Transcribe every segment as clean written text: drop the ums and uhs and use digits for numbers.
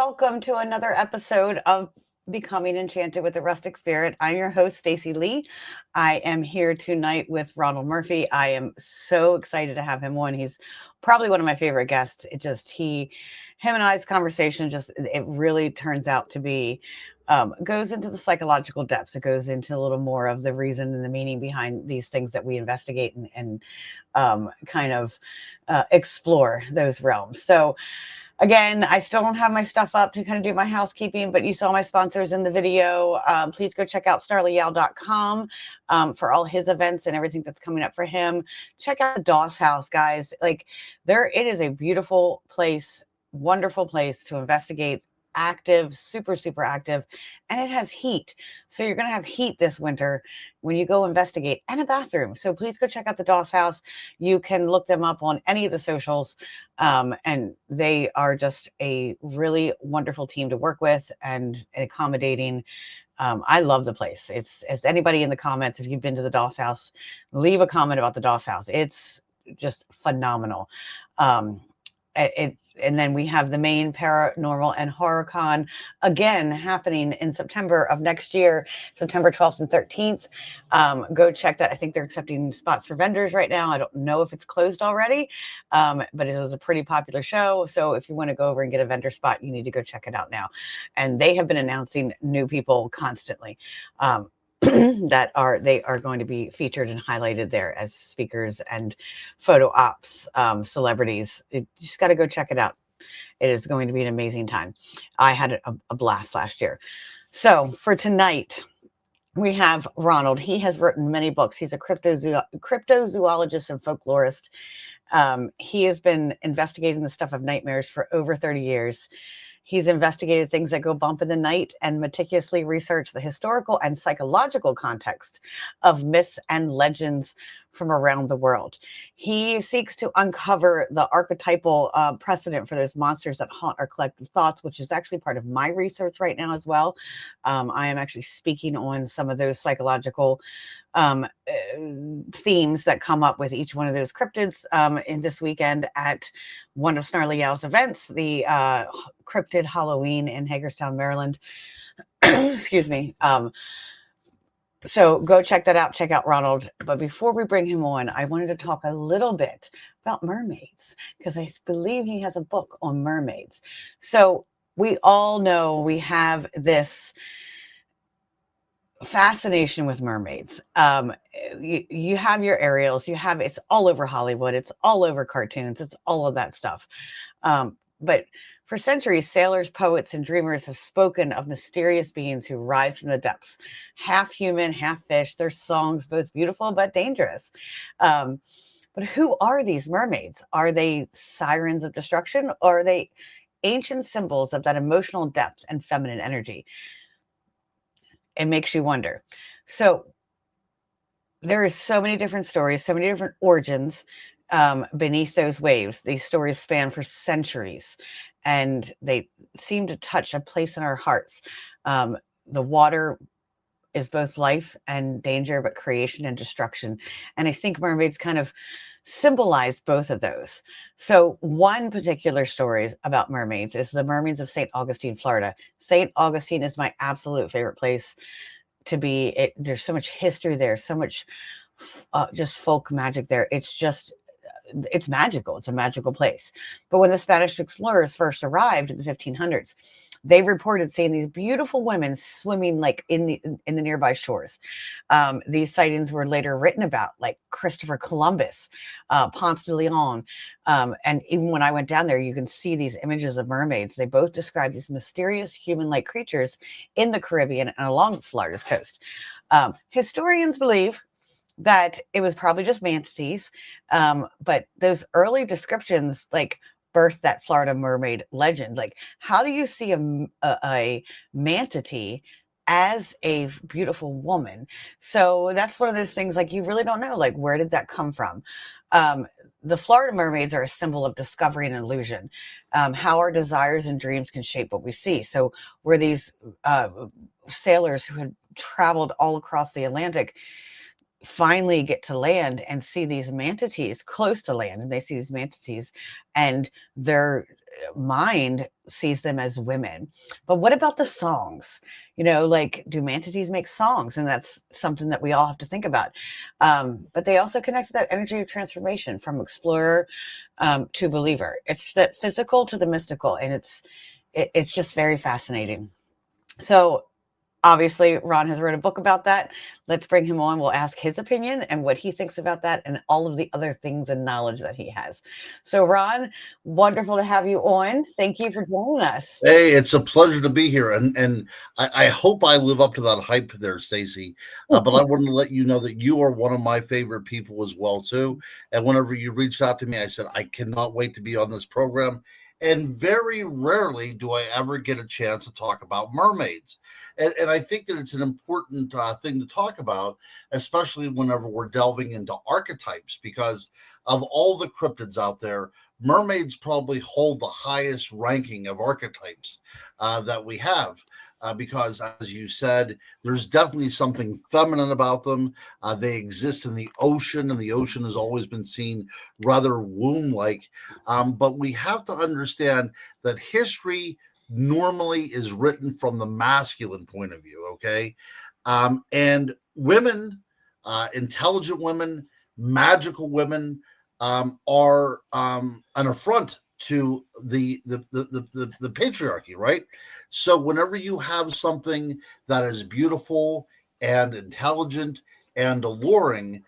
welcome to another episode of Becoming Enchanted with the Rustic Spirit. I'm your host, Stacey Lee. I am here tonight with Ronald Murphy. I am so excited to have him on. He's probably one of my favorite guests. Him and I's conversation it really turns out to be goes into the psychological depths. It goes into a little more of the reason and the meaning behind these things that we investigate and kind of explore those realms. So again, I still don't have my stuff up to kind of do my housekeeping, but you saw my sponsors in the video. Please go check out snarlyyal.com for all his events and everything that's coming up for him. Check out the Doss House, guys. It is a beautiful place, wonderful place to investigate, active, super, super active, and it has heat. So you're going to have heat this winter when you go investigate, and a bathroom. So please go check out the Doss House. You can look them up on any of the socials. And they are just a really wonderful team to work with and accommodating. I love the place. As anybody in the comments, if you've been to the Doss House, leave a comment about the Doss House. It's just phenomenal. And then we have the main paranormal and horror con again happening in September of next year, September 12th and 13th. Go check that. I think they're accepting spots for vendors right now. I don't know if it's closed already, but it was a pretty popular show. So if you want to go over and get a vendor spot, you need to go check it out now. And they have been announcing new people constantly. They are going to be featured and highlighted there as speakers and photo ops, celebrities. You just got to go check it out. It is going to be an amazing time. I had a blast last year. So for tonight, we have Ronald. He has written many books. He's a cryptozoologist and folklorist. He has been investigating the stuff of nightmares for over 30 years. He's investigated things that go bump in the night and meticulously researched the historical and psychological context of myths and legends from around the world. He seeks to uncover the archetypal precedent for those monsters that haunt our collective thoughts, which is actually part of my research right now as well. I am actually speaking on some of those psychological themes that come up with each one of those cryptids in this weekend at one of Snarly Yal's events, the Cryptid Halloween in Hagerstown, Maryland. Excuse me. So go check that out. Check out Ronald. But before we bring him on, I wanted to talk a little bit about mermaids, because I believe he has a book on mermaids. So we all know we have this fascination with mermaids. You have your Ariels, it's all over Hollywood, it's all over cartoons, it's all of that stuff. But for centuries, sailors, poets, and dreamers have spoken of mysterious beings who rise from the depths, half human, half fish. Their songs both beautiful but dangerous. But who are these mermaids? Are they sirens of destruction, or are they ancient symbols of that emotional depth and feminine energy? It makes you wonder. So there is so many different stories, so many different origins beneath those waves. These stories span for centuries, and they seem to touch a place in our hearts. The water is both life and danger, but creation and destruction. And I think mermaids kind of symbolize both of those. So one particular story about mermaids is the mermaids of St. Augustine, Florida. St. Augustine is my absolute favorite place to be. There's so much history there, so much just folk magic there. It's magical. It's a magical place. But when the Spanish explorers first arrived in the 1500s, they reported seeing these beautiful women swimming in the nearby shores. These sightings were later written about, like Christopher Columbus, Ponce de Leon. And even when I went down there, you can see these images of mermaids. They both describe these mysterious human-like creatures in the Caribbean and along Florida's coast. Historians believe that it was probably just manatees, but those early descriptions birthed that Florida mermaid legend. How do you see a manatee as a beautiful woman? So that's one of those things, you really don't know, where did that come from? The Florida mermaids are a symbol of discovery and illusion, how our desires and dreams can shape what we see. So were these sailors who had traveled all across the Atlantic finally get to land and see these manatees close to land, and they see these manatees, and they're mind sees them as women. But what about the songs? Like, do manatees make songs? And that's something that we all have to think about. But they also connect to that energy of transformation from explorer to believer. It's that physical to the mystical, and it's just very fascinating. So obviously, Ron has wrote a book about that. Let's bring him on. We'll ask his opinion and what he thinks about that and all of the other things and knowledge that he has. So, Ron, wonderful to have you on. Thank you for joining us. Hey, it's a pleasure to be here, and I hope I live up to that hype there, Stacey. But I wanted to let you know that you are one of my favorite people as well, too. And whenever you reached out to me, I said I cannot wait to be on this program. And very rarely do I ever get a chance to talk about mermaids. And I think that it's an important thing to talk about, especially whenever we're delving into archetypes, because of all the cryptids out there, mermaids probably hold the highest ranking of archetypes that we have. Because, as you said, there's definitely something feminine about them. They exist in the ocean, and the ocean has always been seen rather womb-like. But we have to understand that history normally is written from the masculine point of view, okay? And women, intelligent women, magical women, are an affront to the patriarchy, right? So whenever you have something that is beautiful and intelligent and alluring,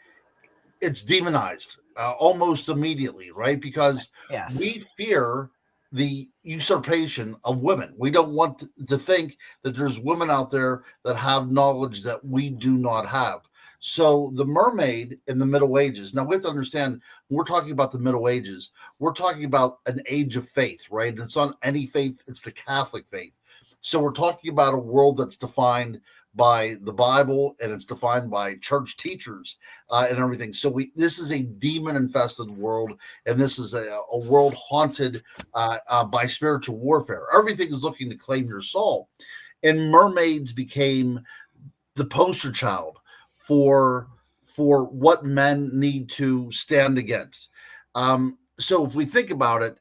it's demonized almost immediately, right? Because Yes. we fear the usurpation of women. We don't want to think that there's women out there that have knowledge that we do not have. So the mermaid in the Middle Ages. Now we have to understand when we're talking about the Middle Ages, we're talking about an age of faith, right? And it's not any faith, it's the Catholic faith. So we're talking about a world that's defined by the Bible, and it's defined by church teachers and everything. So this is a demon-infested world, and this is a world haunted by spiritual warfare. Everything is looking to claim your soul, and mermaids became the poster child for what men need to stand against. So if we think about it,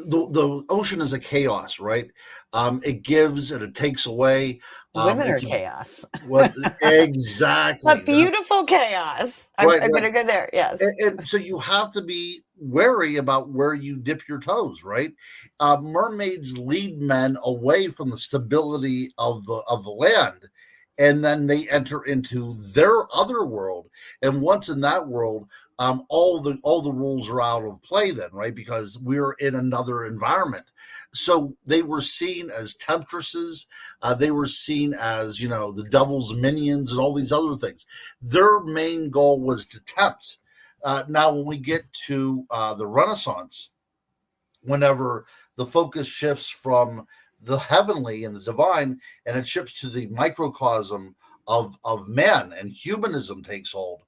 the ocean is a chaos, right? It gives and it takes away. Women are chaos. What exactly? A beautiful chaos. Right, I'm going to go there. Yes. And so you have to be wary about where you dip your toes, right? Mermaids lead men away from the stability of the land, and then they enter into their other world. And once in that world, all the rules are out of play then, right? Because we're in another environment. So they were seen as temptresses. They were seen as, the devil's minions and all these other things. Their main goal was to tempt. Now, when we get to the Renaissance, whenever the focus shifts from the heavenly and the divine, and it shifts to the microcosm of man, and humanism takes hold,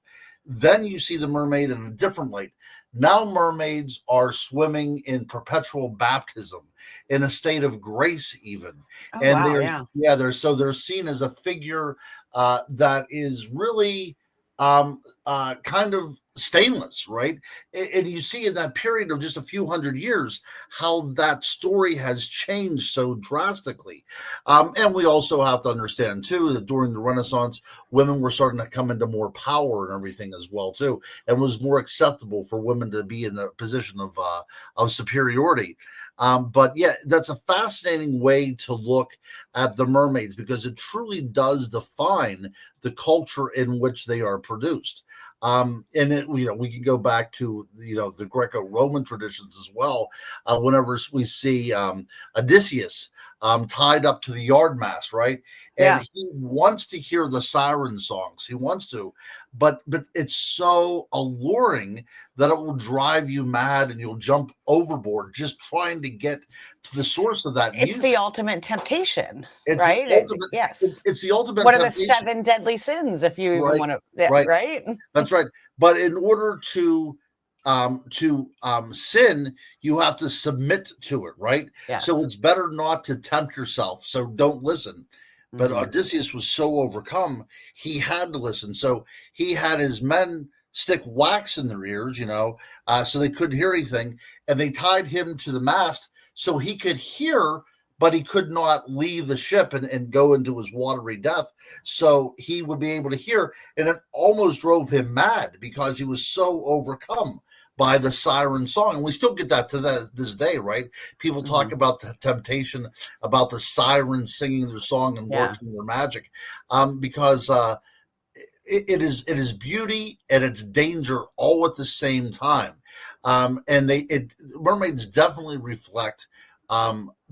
then you see the mermaid in a different light. Now mermaids are swimming in perpetual baptism, in a state of grace, even. Oh, And wow, they're seen as a figure that is really kind of stainless, right? And you see in that period of just a few hundred years how that story has changed so drastically. And we also have to understand too that during the Renaissance, women were starting to come into more power and everything as well too, and it was more acceptable for women to be in a position of superiority. But yeah, that's a fascinating way to look at the mermaids, because it truly does define the culture in which they are produced. And we can go back to the Greco-Roman traditions as well. Whenever we see Odysseus tied up to the yard mast, right? And he wants to hear the siren songs. He wants to, but it's so alluring that it will drive you mad, and you'll jump overboard just trying to get to the source of that music. It's the ultimate temptation, it's right? It's the ultimate one of temptation. the 7 deadly sins, if you even want to, right? That's right. But in order to sin, you have to submit to it, right? Yes. So it's better not to tempt yourself. So don't listen. But Odysseus was so overcome, he had to listen. So he had his men stick wax in their ears, so they couldn't hear anything, and they tied him to the mast so he could hear, but he could not leave the ship and go into his watery death. So he would be able to hear, and it almost drove him mad because he was so overcome by the siren song. And we still get that to this day, right? People talk about the temptation, about the sirens singing their song and working their magic, because it is beauty and it's danger all at the same time. And mermaids definitely reflect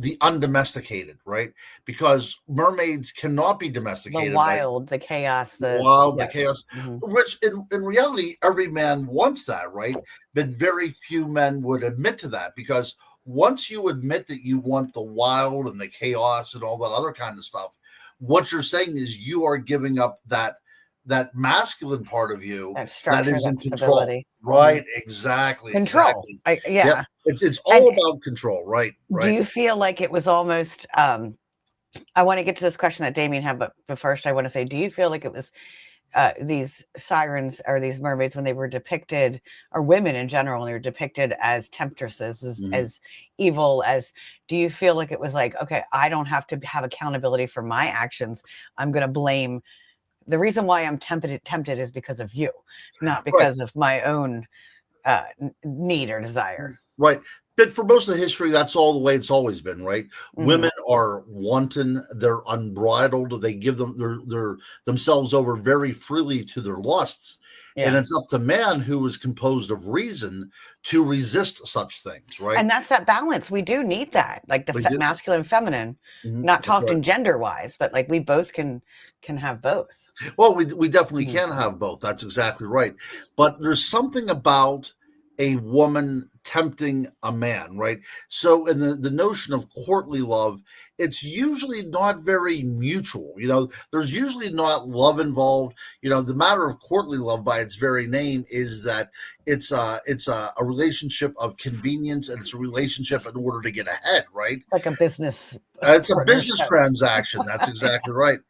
the undomesticated, right? Because mermaids cannot be domesticated. The wild, the chaos, the chaos, which in reality, every man wants that, right? But very few men would admit to that, because once you admit that you want the wild and the chaos and all that other kind of stuff, what you're saying is you are giving up that masculine part of you that is in control. Right, exactly. Control. Exactly. Yep. It's all about control, right? Do you feel like it was almost I want to get to this question that Damien had, but first I want to say, do you feel like it was these sirens or these mermaids, when they were depicted, or women in general, when they were depicted as temptresses, as evil, do you feel like it was like, okay, I don't have to have accountability for my actions. I'm going to blame, the reason why I'm tempted is because of you, not because of my own need or desire. Right. But for most of the history, that's all the way it's always been, right? Women are wanton, they're unbridled, they give their themselves over very freely to their lusts. And it's up to man, who is composed of reason, to resist such things, right? And that's that balance. We do need that, like the masculine and feminine, not talking gender wise, but like we both can have both. Well, we definitely can have both. That's exactly right. But there's something about a woman tempting a man, right? So in the notion of courtly love, it's usually not very mutual. There's usually not love involved. The matter of courtly love, by its very name, is that it's a relationship of convenience, and it's a relationship in order to get ahead, right? Like a business. It's a business transaction. That's exactly right.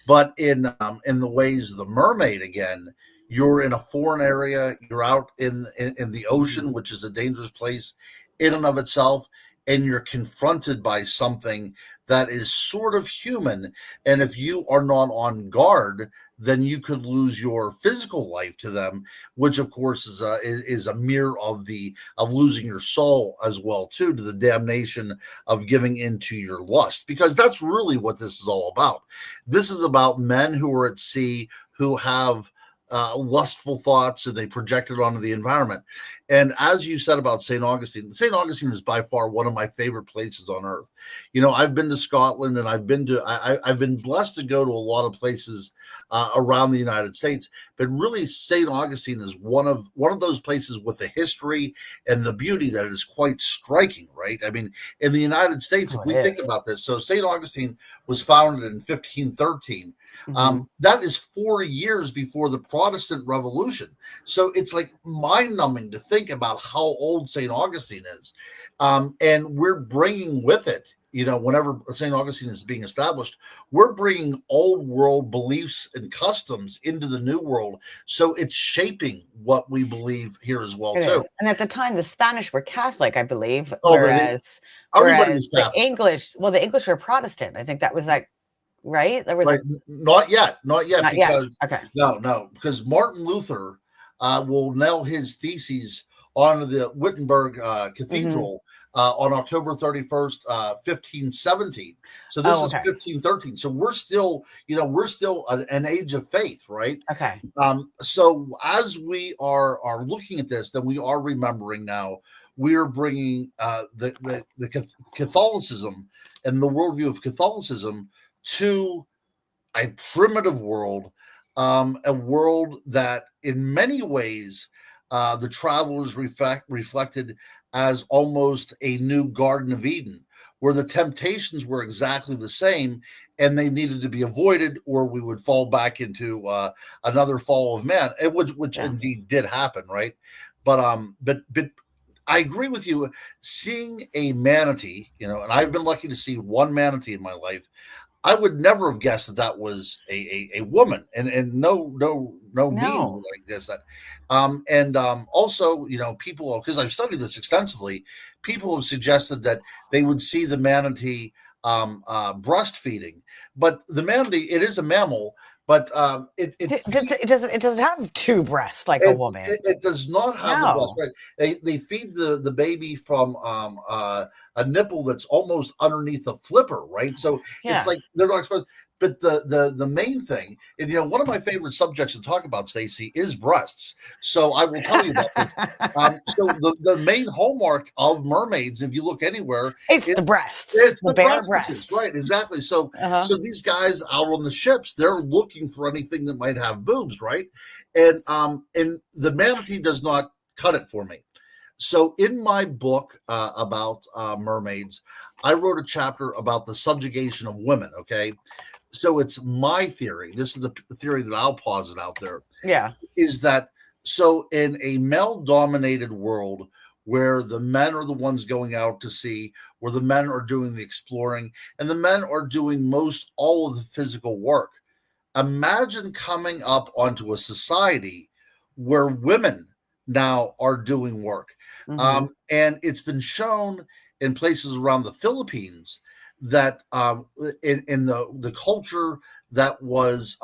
But in the ways of the mermaid, again, you're in a foreign area, you're out in the ocean, which is a dangerous place in and of itself, and you're confronted by something that is sort of human. And if you are not on guard, then you could lose your physical life to them, which of course is a mirror of losing your soul as well too, to the damnation of giving into your lust, because that's really what this is all about. This is about men who are at sea, who have lustful thoughts, and they project it onto the environment. And as you said about St. Augustine is by far one of my favorite places on earth. I've been to Scotland, and I've been blessed to go to a lot of places around the United States, but really St. Augustine is one of those places with the history and the beauty that is quite striking, right? I mean, in the United States, if we think about this, so St. Augustine was founded in 1513. That is 4 years before the Protestant Revolution. So it's like mind-numbing to think about how old St. Augustine is. And we're bringing with it, whenever St. Augustine is being established, we're bringing old world beliefs and customs into the new world. So it's shaping what we believe here as well, too. And at the time, the Spanish were Catholic, I believe, whereas the English were Protestant. I think that was like, right? There was not yet, because okay. No, because Martin Luther will nail his theses onto the Wittenberg Cathedral on October 31st, 1517. So this is 1513. So we're still an age of faith, right? Okay. So as we are looking at this, then we are remembering now. We are bringing the Catholicism and the worldview of Catholicism to a primitive world, a world that in many ways the travelers reflected as almost a new Garden of Eden, where the temptations were exactly the same and they needed to be avoided, or we would fall back into another fall of man, which indeed did happen, right? But I agree with you. Seeing a manatee, and I've been lucky to see one manatee in my life. I would never have guessed that that was a woman, and no means No. would I guess that. Also, people, because I've studied this extensively, people have suggested that they would see the manatee breastfeeding, but the manatee, it is a mammal, but It doesn't have two breasts like a woman. it does not have the breast, No. right? They feed the baby from a nipple that's almost underneath the flipper, right? So it's Yeah. like they're not exposed. But the main thing, and one of my favorite subjects to talk about, Stacey, is breasts. So I will tell you about this. So the main hallmark of mermaids, if you look anywhere, It's the it's breasts, it's the the bare breastises, breasts. right? Exactly. So Uh-huh. so these guys out on the ships, they're looking for anything that might have boobs, right? And the manatee does not cut it for me. So in my book about mermaids, I wrote a chapter about the subjugation of women. Okay, so it's my theory. This is the theory that I'll posit out there, Yeah. is that so in a male-dominated world where the men are the ones going out to sea, where the men are doing the exploring, and the men are doing most all of the physical work. Imagine coming up onto a society where women now are doing work. Hmm. And it's been shown in places around the Philippines that in the culture that was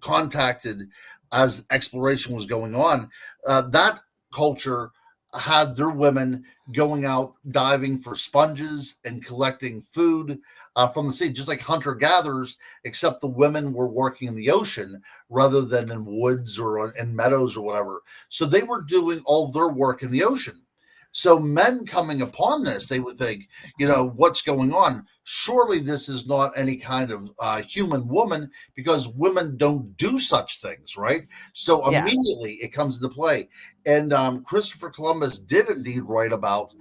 contacted as exploration was going on, that culture had their women going out diving for sponges and collecting food from the sea, just like hunter gatherers, except the women were working in the ocean rather than in woods or in meadows or whatever. So they were doing all their work in the ocean. So men coming upon this, they would think, what's going on? Surely this is not any kind of human woman, because women don't do such things, right? So Yeah. immediately it comes into play. And Christopher Columbus did indeed write about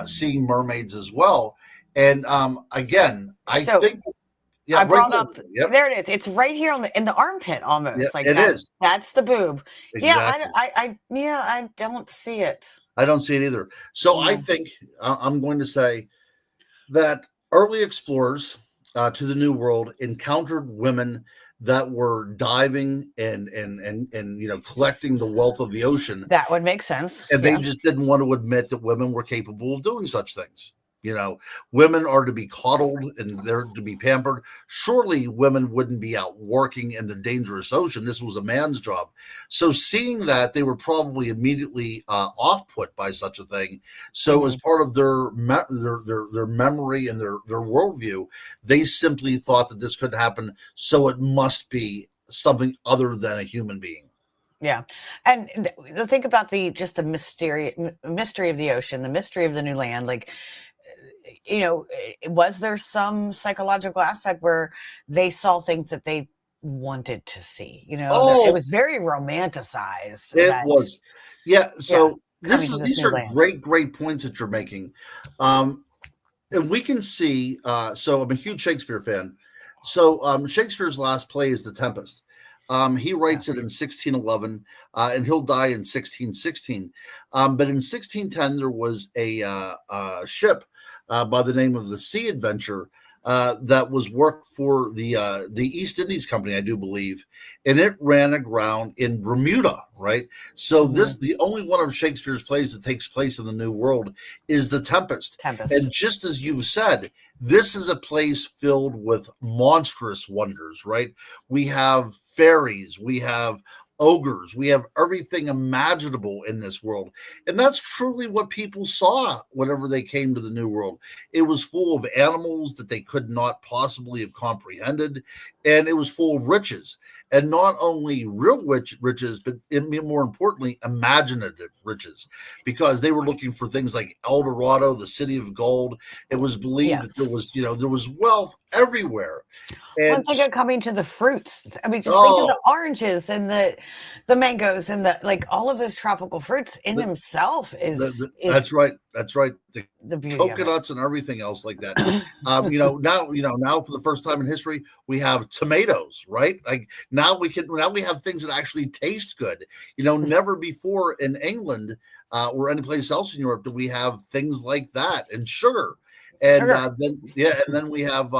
seeing mermaids as well. And again, I So think, yeah, I right brought there. up Yep. there it is. It's right here in the armpit Yeah, almost. Like it that's is. that's the boob. Yeah, Exactly. I don't see it. I don't see it either. So I No. think I'm going to say that early explorers to the New World encountered women that were diving and collecting the wealth of the ocean, That would make sense. and they Yeah. just didn't want to admit that women were capable of doing such things. Women are to be coddled and they're to be pampered. Surely women wouldn't be out working in the dangerous ocean. This was a man's job. So seeing that, they were probably immediately off put by such a thing. So as Hmm. part of their memory and their worldview, they simply thought that this could happen. So it must be something other than a human being. Yeah. And think about the mystery of the ocean, the mystery of the new land. Like, was there some psychological aspect where they saw things that they wanted to see? It Oh, was very romanticized it that, was. Yeah, yeah, so coming to this these new are land. great points that you're making. And we can see, so I'm a huge Shakespeare fan. So Shakespeare's last play is The Tempest. He Yeah. writes it in 1611, and he'll die in 1616. But in 1610, there was a ship by the name of the Sea Adventure that was worked for the East Indies Company, I do believe, and it ran aground in Bermuda, right? So Hmm. the only one of Shakespeare's plays that takes place in the New World is The Tempest. Tempest. And just as you've said, this is a place filled with monstrous wonders, right? We have fairies, we have ogres, we have everything imaginable in this world. And that's truly what people saw whenever they came to the New World. It was full of animals that they could not possibly have comprehended, and it was full of riches. And not only real riches, but more importantly, imaginative riches, because they were looking for things like El Dorado, the city of gold. It was believed that Yes. there was wealth everywhere. Well, And think of coming to the fruits. I mean, just think of oh, the oranges and the mangoes and like all of those tropical fruits in the, themselves is that's right. That's right. The the beauty of it. coconuts and everything else like that. Now for the first time in history, we have tomatoes, right? Like now we have things that actually taste good. Never before in England or any place else in Europe do we have things like that, and sugar. And Sugar. then we have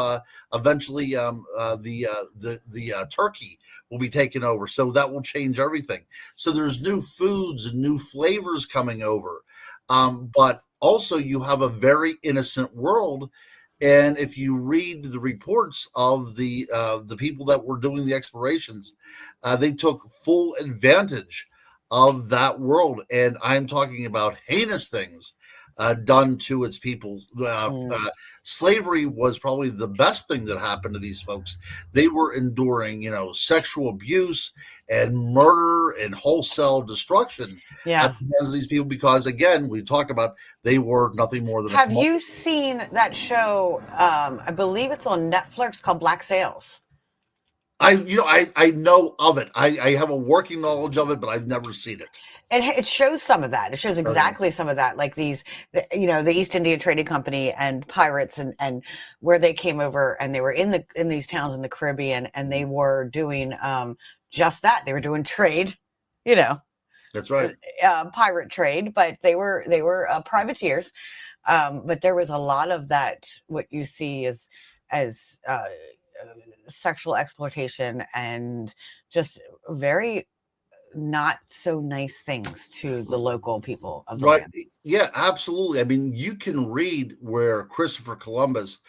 eventually the turkey will be taken over, so that will change everything. So there's new foods and new flavors coming over, but also you have a very innocent world. And if you read the reports of the people that were doing the explorations, they took full advantage of that world, and I'm talking about heinous things done to its people. Mm, Slavery was probably the best thing that happened to these folks. They were enduring, sexual abuse and murder and wholesale destruction at yeah. the hands of these people because, again, we talked about they were nothing more than a Have commodity. you seen that show? I believe it's on Netflix called Black Sails. I know of it. I have a working knowledge of it, but I've never seen it. And it shows some of that. It shows Okay. exactly some of that, like the East India Trading Company and pirates, and where they came over, and they were in these towns in the Caribbean, and they were doing just that. They were doing trade, you know, That's right. pirate trade, but they were privateers. But there was a lot of that. What you see is as sexual exploitation and just very not so nice things to the local people of the Right. land. Yeah, absolutely. I mean, you can read where Christopher Columbus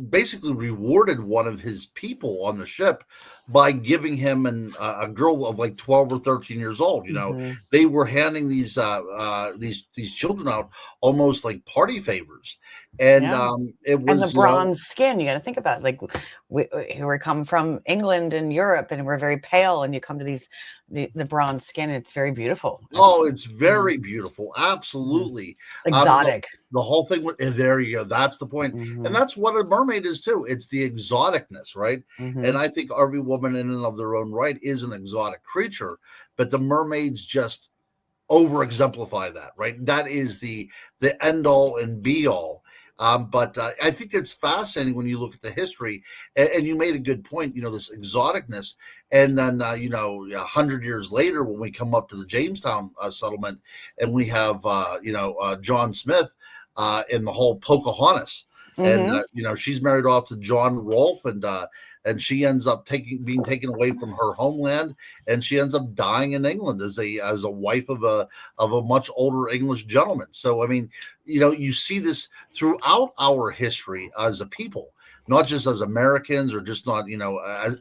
basically rewarded one of his people on the ship by giving him a girl of like 12 or 13 years old. Hmm. They were handing these children out almost like party favors. And Yeah. it And the was, bronze skin, you got to think about it. Like here we come from England and Europe, and we're very pale, and you come to the bronze skin. It's very beautiful. oh, It's it's mhm, very beautiful. mhm. Absolutely. The, Exotic. the whole thing, there you go. That's the point. And Hmm. that's what a mermaid is too. It's the exoticness, right? And Hmm. I think every woman in and of their own right is an exotic creature, but the mermaids just over exemplify that, right? That is the end all and be all. But I think it's fascinating when you look at the history, and you made a good point. This exoticness, and then 100 years later, when we come up to the Jamestown settlement, and we have John Smith in the whole Pocahontas, and Hmm. she's married off to John Rolfe, and she ends up being taken away from her homeland, and she ends up dying in England as a wife of a much older English gentleman. So I mean, you see this throughout our history as a people, not just as Americans or just not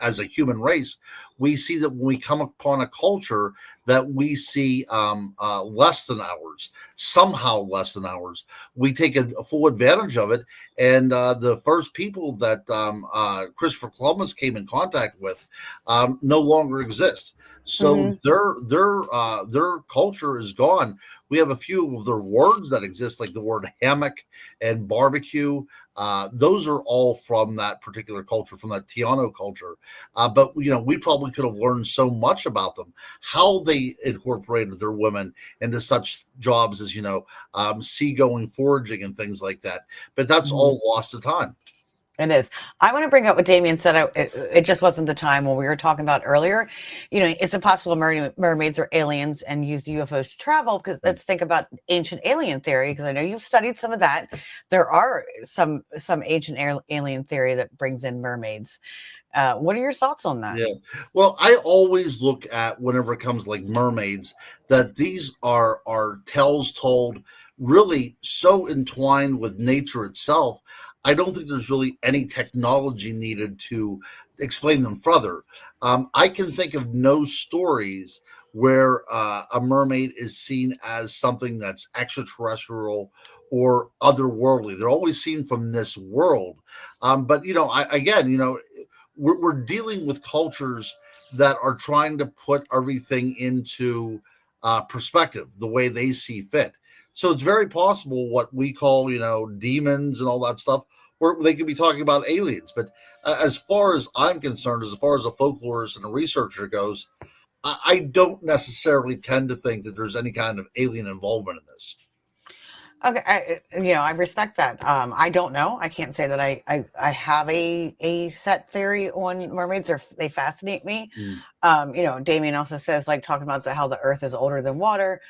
as a human race. We see that when we come upon a culture that we see less than ours, somehow less than ours, we take a full advantage of it. And the first people that Christopher Columbus came in contact with no longer exist. So Hmm. their culture is gone. We have a few of their words that exist, like the word hammock and barbecue. Those are all from that particular culture, from that Tiano culture. But we probably could have learned so much about them, how they incorporated their women into such jobs as seagoing, foraging, and things like that. But that's Hmm. all lost to time. It is. I want to bring up what Damien said. It just wasn't the time when we were talking about earlier. Is it possible mermaids are aliens and use UFOs to travel? Because let's think about ancient alien theory. Because I know you've studied some of that. There are some ancient alien theory that brings in mermaids. What are your thoughts on that? Yeah. Well, I always look at whenever it comes like mermaids that these are tales told really so entwined with nature itself. I don't think there's really any technology needed to explain them further. I can think of no stories where a mermaid is seen as something that's extraterrestrial or otherworldly. They're always seen from this world. But we're dealing with cultures that are trying to put everything into perspective the way they see fit. So it's very possible what we call, demons and all that stuff, where they could be talking about aliens. But as far as I'm concerned, as far as a folklorist and a researcher goes, I don't necessarily tend to think that there's any kind of alien involvement in this. Okay, I respect that. I don't know. I can't say that I have a set theory on mermaids. They fascinate me. Mm. Damien also says, like, talking about how the Earth is older than water.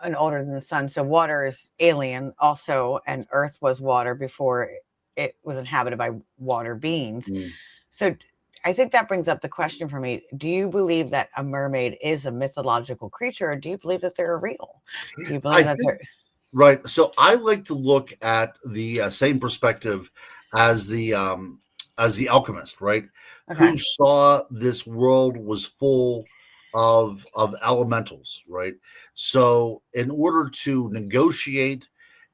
and older than the sun. So water is alien also, and Earth was water before it was inhabited by water beings. Mm. So I think that brings up the question for me. Do you believe that a mermaid is a mythological creature, or do you believe that they're real? Do you I believe that think they're right. So I like to look at the same perspective as the alchemist, right? okay? Who saw this world was full of elementals, right? So in order to negotiate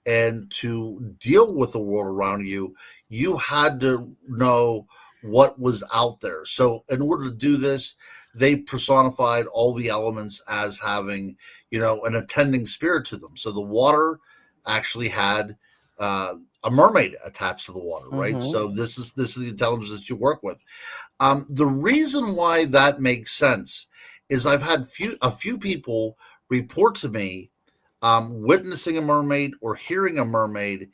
and to deal with the world around you, you had to know what was out there. So in order to do this, they personified all the elements as having, an attending spirit to them. So the water actually had a mermaid attached to the water, right? Mm-hmm. So this is the intelligence that you work with. The reason why that makes sense is I've had a few people report to me witnessing a mermaid or hearing a mermaid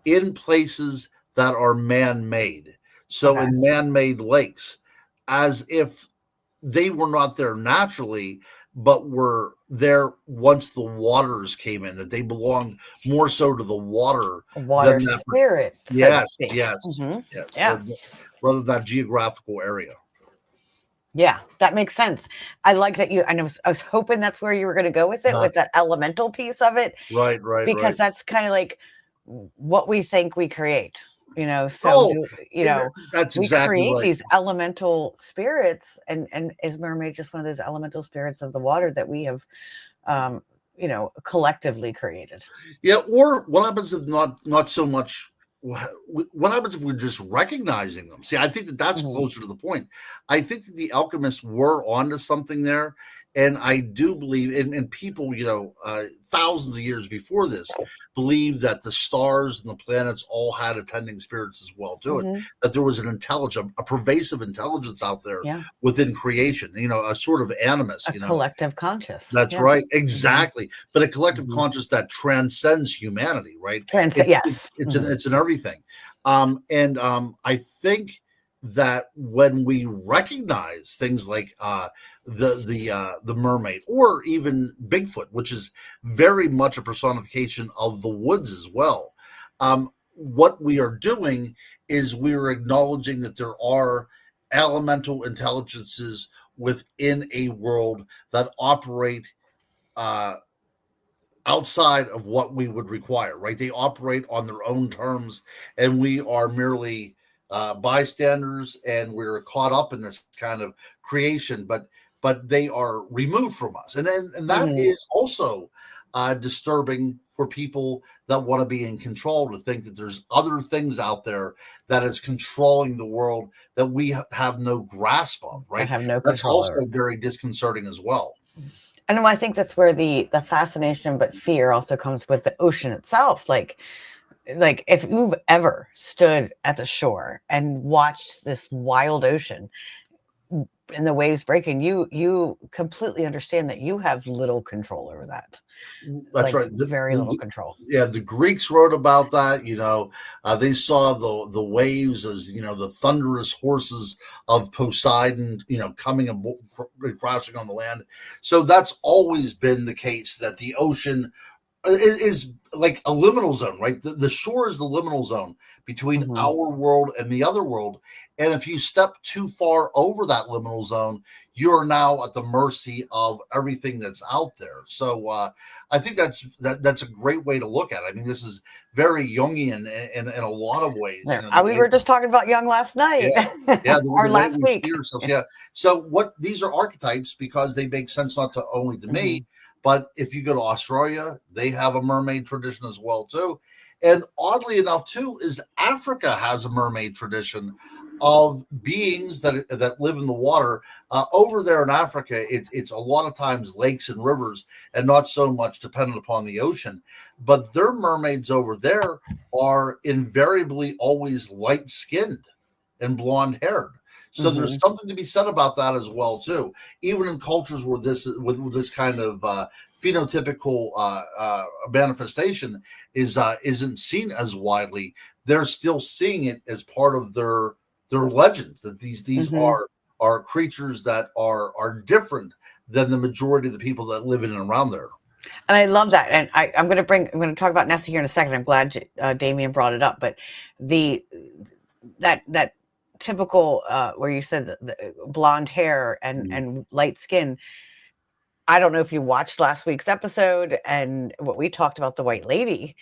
in places that are man-made. So Okay. in man-made lakes, as if they were not there naturally, but were there once the waters came in, that they belonged more so to the water Water than that. spirit, so to Yes, speak. yes, Hmm. yes. Yeah. Rather than that geographical area. Yeah, that makes sense. I like that and I was hoping that's where you were going to go with it, Uh, with that elemental piece of it, right, right, because right. that's kind of like what we think we create, so Oh, do that's we exactly create right. these elemental spirits, and is mermaid just one of those elemental spirits of the water that we have um collectively created? Yeah, or what happens if not so much? What happens if we're just recognizing them? See, I think that that's Hmm. closer to the point. I think that the alchemists were onto something there, and I do believe, and people, thousands of years before this, believed that the stars and the planets all had attending spirits as well to it. Hmm. That there was an intelligence, a pervasive intelligence out there Yeah, within creation. A sort of animus. a collective conscious. That's Yeah. right, Hmm. exactly. But a collective Hmm. conscious that transcends humanity, right? It Yes. it's Hmm. it's in everything. And I think that when we recognize things like the mermaid or even Bigfoot, which is very much a personification of the woods as well, what we are doing is we are acknowledging that there are elemental intelligences within a world that operate uh, outside of what we would require, right? They operate on their own terms, and we are merely bystanders, and we're caught up in this kind of creation, but they are removed from us, and that Hmm. is also disturbing for people that want to be in control, to think that there's other things out there that is controlling the world that we have no grasp of, I right? have no That's control over also it. very disconcerting as well. And I think that's where the fascination but fear also comes with the ocean itself. Like if you've ever stood at the shore and watched this wild ocean and the waves breaking, you completely understand that you have little control over that. That's Like right. very little control. Yeah, the Greeks wrote about that. They saw the waves as the thunderous horses of Poseidon. Coming and crashing on the land. So that's always been the case, that the ocean is like a liminal zone, right? The shore is the liminal zone between Hmm. our world and the other world. And if you step too far over that liminal zone, you're now at the mercy of everything that's out there. So I think that's a great way to look at it. I mean, this is very Jungian in a lot of ways. There, The we way, were just talking about Young last yeah, night yeah, or the way last we see week. ourselves. Yeah. So what these are archetypes because they make sense not to only to me, Hmm. but if you go to Australia, they have a mermaid tradition as well too. And oddly enough, too, is Africa has a mermaid tradition of beings that live in the water. Over there in Africa, it's a lot of times lakes and rivers, and not so much dependent upon the ocean. But their mermaids over there are invariably always light skinned and blonde haired. So Hmm. there's something to be said about that as well too. Even in cultures where with this kind of phenotypical manifestation isn't seen as widely, they're still seeing it as part of their legends, that these Hmm. are creatures that are different than the majority of the people that live in and around there. And I love that. And I'm going to talk about Nessie here in a second. I'm glad Damien brought it up, but the, that typical, where you said the blonde hair and light skin. I don't know if you watched last week's episode and what we talked about the white lady,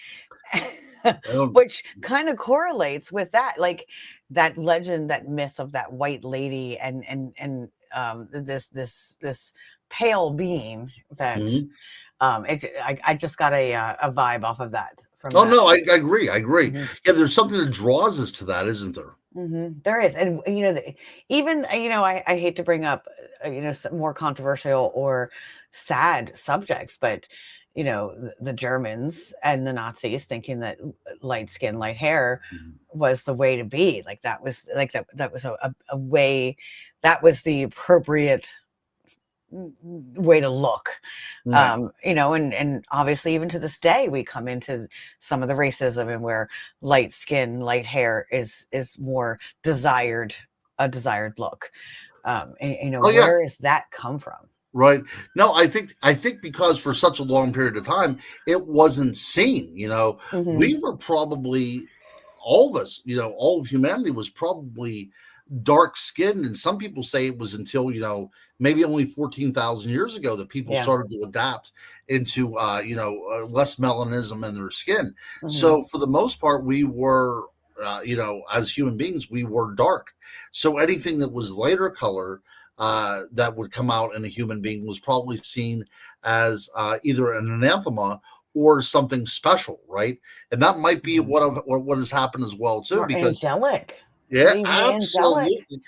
which kind of correlates with that, like that legend, that myth of that white lady and this pale being that Mhm. I just got a vibe off of that from Oh that. no, I agree. I agree. Mhm. Yeah, there's something that draws us to that, isn't there? There is, and even I hate to bring up some more controversial or sad subjects, but the Germans and the Nazis thinking that light skin, light hair Mhm. was the way to be. Like that was that was a way, that was the appropriate way to look. Right. And obviously even to this day we come into some of the racism, and where light skin, light hair is more desired, a desired look. And Oh yeah, where does that come from? right. No, I think because for such a long period of time it wasn't seen. Hmm. We were probably all of us. All of humanity was probably dark skinned, and some people say it was until maybe only 14,000 years ago that people Yeah. started to adapt into less melanism in their skin. Hmm. So for the most part we were as human beings we were dark. So anything that was lighter color that would come out in a human being was probably seen as either an anathema or something special, right? And that might be Hmm. what has happened as well too, More because angelic, yeah, even angelic. absolutely.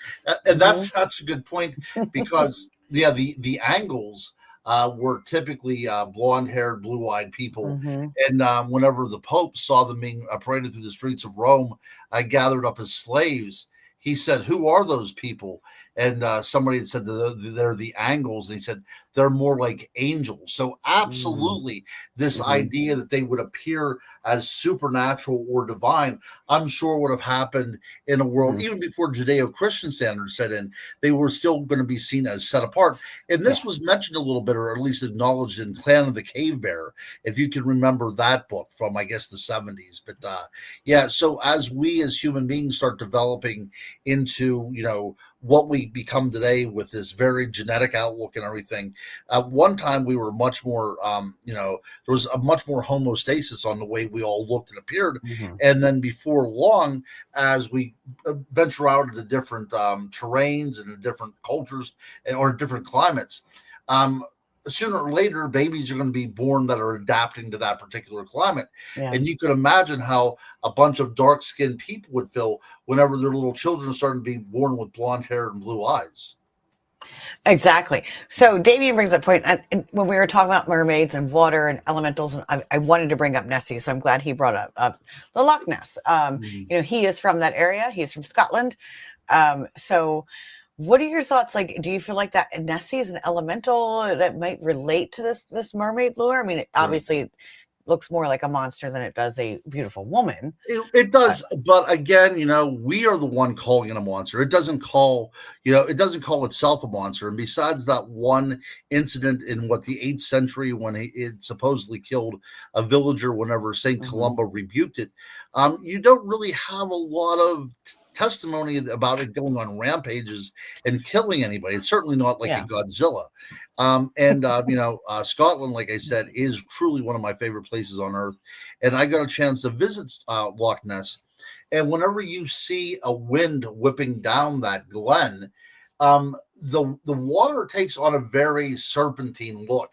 And Hmm. that's a good point because yeah, the Angles were typically blonde-haired, blue-eyed people, Hmm. and whenever the Pope saw them being paraded through the streets of Rome, gathered up as slaves, he said, "Who are those people?" And somebody had said they're the Angles. And he said they're more like angels. So Hmm. absolutely, this Hmm. idea that they would appear as supernatural or divine, I'm sure would have happened in a world Hmm. even before Judeo-Christian standards set in. They were still going to be seen as set apart, and Yeah. this was mentioned a little bit, or at least acknowledged, in Clan of the Cave Bear, if you can remember that book from, I guess, the 70s. But yeah, so as we as human beings start developing into what we become today with this very genetic outlook and everything, at one time we were much more there was a much more homostasis on the way we all looked and appeared. Hmm. And then before long, as we venture out into different terrains and different cultures or different climates, um, sooner or later, babies are going to be born that are adapting to that particular climate. Yeah. And you could imagine how a bunch of dark skinned people would feel whenever their little children started to be born with blonde hair and blue eyes. Exactly. So Damien brings up a point, and when we were talking about mermaids and water and elementals, and I wanted to bring up Nessie, so I'm glad he brought up the Loch Ness. Mhm. He is from that area. He's from Scotland. So what are your thoughts? Like, do you feel like that Nessie is an elemental that might relate to this mermaid lore? I mean, it Right. obviously looks more like a monster than it does a beautiful woman. It But does, but again, we are the one calling it a monster. It doesn't call itself a monster. And besides that one incident in the 8th century when it supposedly killed a villager whenever Saint mhm, Columba rebuked it, you don't really have a lot of testimony about it going on rampages and killing anybody. It's certainly not like a yeah, Godzilla. And Scotland, like I said, is truly one of my favorite places on earth, and I got a chance to visit Loch Ness. And whenever you see a wind whipping down that glen, the water takes on a very serpentine look.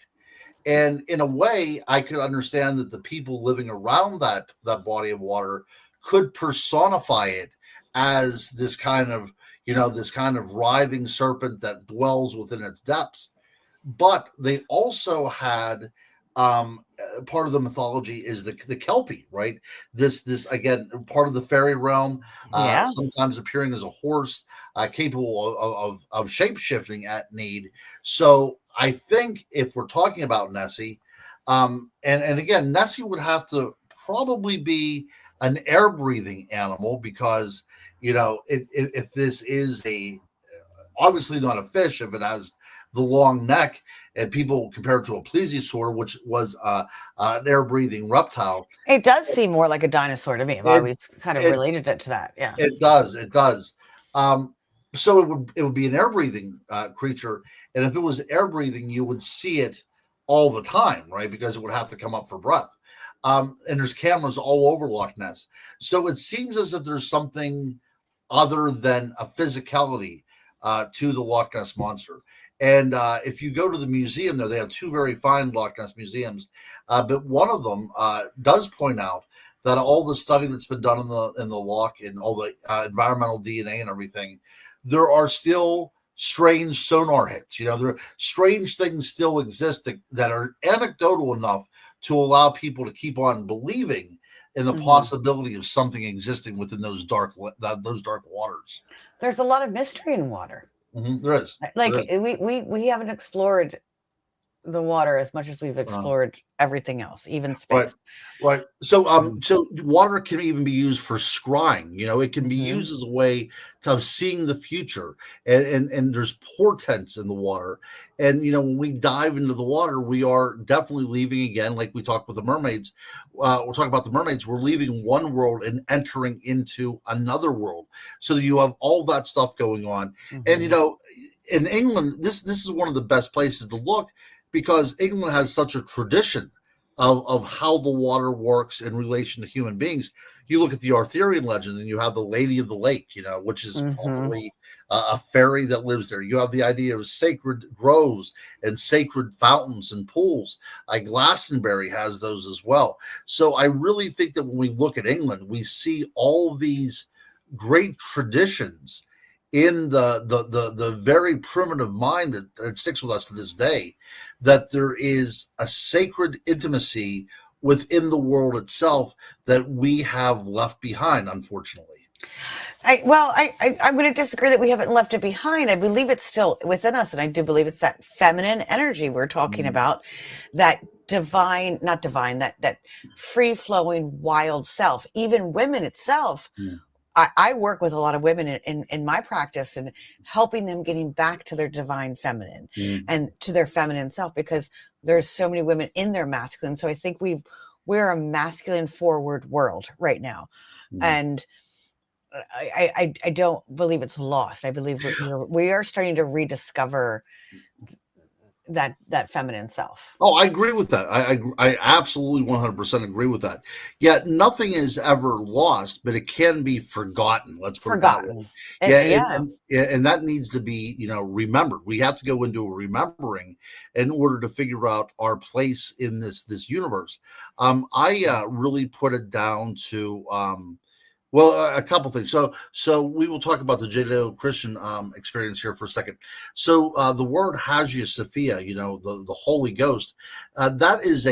And in a way, I could understand that the people living around that body of water could personify it as this kind of writhing serpent that dwells within its depths. But they also had part of the mythology is the Kelpie, right? This again part of the fairy realm, yeah. sometimes appearing as a horse, capable of shape shifting at need. So I think if we're talking about Nessie, and again, Nessie would have to probably be an air breathing animal because if this is a obviously not a fish if it has the long neck, and people compare it to a plesiosaur, which was an air-breathing reptile. It does seem more like a dinosaur to me. I've It always kind of it related it to that. Yeah. it does. It does. So it would be an air breathing creature, and if it was air breathing, you would see it all the time, right? Because it would have to come up for breath. And there's cameras all over Loch Ness, so it seems as if there's something other than a physicality to the Loch Ness monster. And if you go to the museum there, they have two very fine Loch Ness museums, but one of them does point out that all the study that's been done in the loch and all the environmental DNA and everything, there are still strange sonar hits. There strange things still exist that are anecdotal enough to allow people to keep on believing in the possibility of something existing within those dark waters. There's a lot of mystery in water. There is. Like There is. we haven't explored the water as much as we've Uh, explored everything else, even right. space. Right. So, Mhm. so water can even be used for scrying. It can be Mhm. used as a way of seeing the future, and there's portents in the water. And when we dive into the water, we are definitely leaving again, like we talked with the mermaids. We're talking about the mermaids. We're leaving one world and entering into another world. So you have all that stuff going on, and Mhm. in England, this is one of the best places to look because England has such a tradition of how the water works in relation to human beings. You look at the Arthurian legend, and you have the Lady of the Lake, which is Mhm. probably a fairy that lives there. You have the idea of sacred groves and sacred fountains and pools. Like Glastonbury has those as well. So I really think that when we look at England, we see all these great traditions in the very primitive mind that sticks with us to this day, that there is a sacred intimacy within the world itself that we have left behind, unfortunately. I'm going to disagree that we haven't left it behind. I believe it's still within us, and I do believe it's that feminine energy we're talking Mm, about, that divine, not divine, that free flowing wild self. Even women itself. mm, I work with a lot of women in my practice and helping them getting back to their divine feminine mm, and to their feminine self, because there's so many women in their masculine. So I think we're a masculine forward world right now, mm. and I don't believe it's lost. I believe we are starting to rediscover that feminine self. Oh, I agree with that. I absolutely 100% agree with that. Yet nothing is ever lost, but it can be forgotten. Let's put it that way. Forgotten. Yeah, Yeah. and that needs to be remembered. We have to go into a remembering in order to figure out our place in this universe. I really put it down to well, a couple things. So we will talk about the Judeo-Christian experience here for a second. So the word Hagia Sophia, the Holy Ghost, that is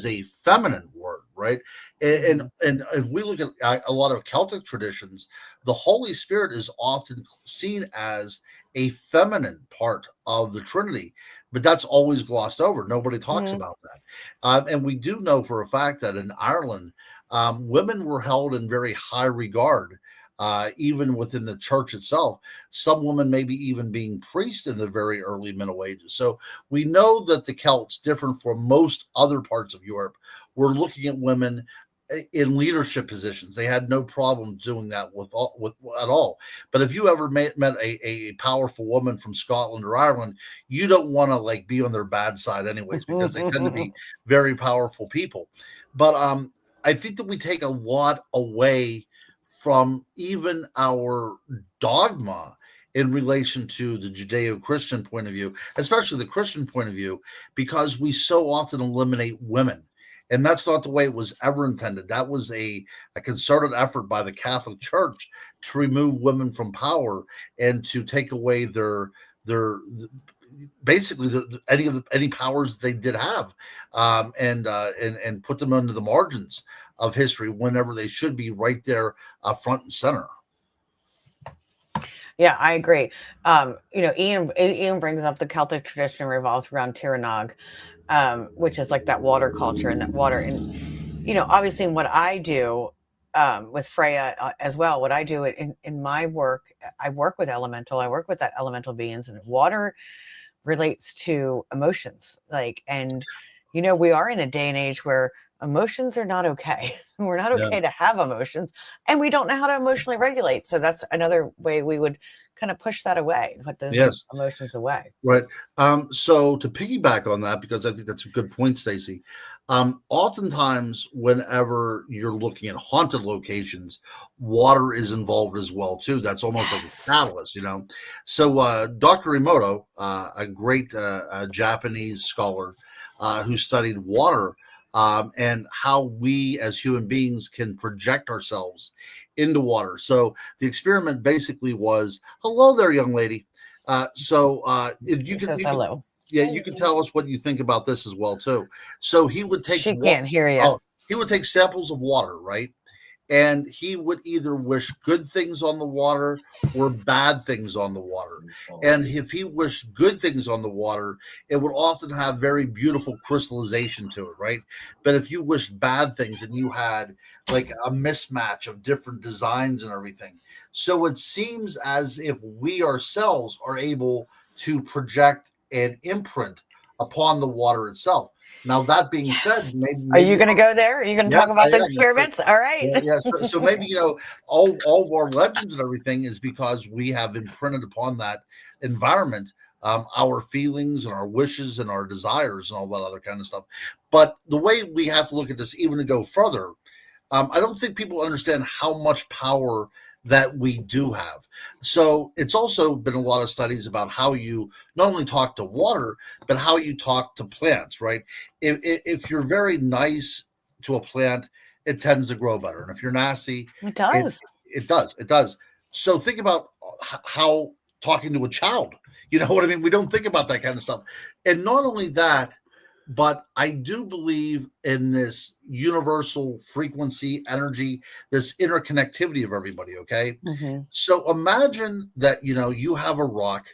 a feminine word, right? And Mhm. and if we look at a lot of Celtic traditions, the Holy Spirit is often seen as a feminine part of the Trinity, but that's always glossed over. Nobody talks Mhm. about that, and we do know for a fact that in Ireland women were held in very high regard, even within the church itself. Some women maybe even being priests in the very early Middle Ages. So we know that the Celts, different from most other parts of Europe, were looking at women in leadership positions. They had no problem doing that with at all. But if you ever met a powerful woman from Scotland or Ireland, you don't want to like be on their bad side anyways, because they tend to be very powerful people. But I think that we take a lot away from even our dogma in relation to the Judeo-Christian point of view, especially the Christian point of view, because we so often eliminate women. And that's not the way it was ever intended. That was a concerted effort by the Catholic Church to remove women from power and to take away their basically any powers they did have, and put them under the margins of history whenever they should be right there, front and center. Yeah, I agree. Ian brings up the Celtic tradition revolves around Tiranaag, which is like that water culture and that water. And obviously, in what I do with Freya as well, what I do in my work, I work with elemental. I work with that elemental beings, and water relates to emotions. Like, and we are in a day and age where emotions are not okay. We're not Yeah. okay to have emotions, and we don't know how to emotionally regulate. So that's another way we would kind of push that away, put those Yes. emotions away. Right. So to piggyback on that, because I think that's a good point, Stacy. Oftentimes, whenever you're looking at haunted locations, water is involved as well too. That's almost like a Yes. catalyst. So Dr. Emoto, a great Japanese scholar who studied water and how we as human beings can project ourselves into water. So the experiment basically was, "Hello there, young lady." He says hello. Yeah, you can tell us what you think about this as well too. So he would take She can't hear you. he would take samples of water, right? And he would either wish good things on the water or bad things on the water. And if he wished good things on the water, it would often have very beautiful crystallization to it, right? But if you wished bad things, and you had like a mismatch of different designs and everything. So it seems as if we ourselves are able to project an imprint upon the water itself. Now, that being said, Yes. Are you maybe going to go there? Are you going to talk yes, I about the am. That's right. experiments? All right. Yeah, yeah. So maybe all of our legends and everything is because we have imprinted upon that environment our feelings and our wishes and our desires and all that other kind of stuff. But the way we have to look at this, even to go further, I don't think people understand how much power that we do have. So it's also been a lot of studies about how you not only talk to water, but how you talk to plants, right? If you're very nice to a plant, it tends to grow better. And if you're nasty, It it does. it does. It does. So think about how talking to a child, you know what I mean? We don't think about that kind of stuff. And not only that, but I do believe in this universal frequency, energy, this interconnectivity of everybody. Okay. Hmm. So imagine that, you have a rock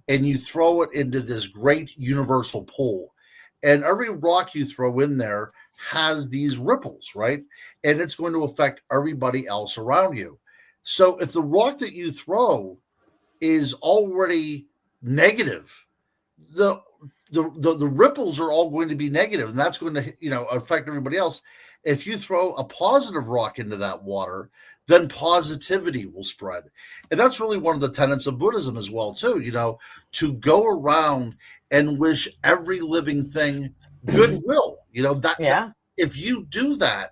and you throw it into this great universal pool. And every rock you throw in there has these ripples, right? And it's going to affect everybody else around you. So if the rock that you throw is already negative, the the ripples are all going to be negative, and that's going to affect everybody else. If you throw a positive rock into that water, then positivity will spread, and that's really one of the tenets of Buddhism as well too. To go around and wish every living thing goodwill. That Yeah. if you do that,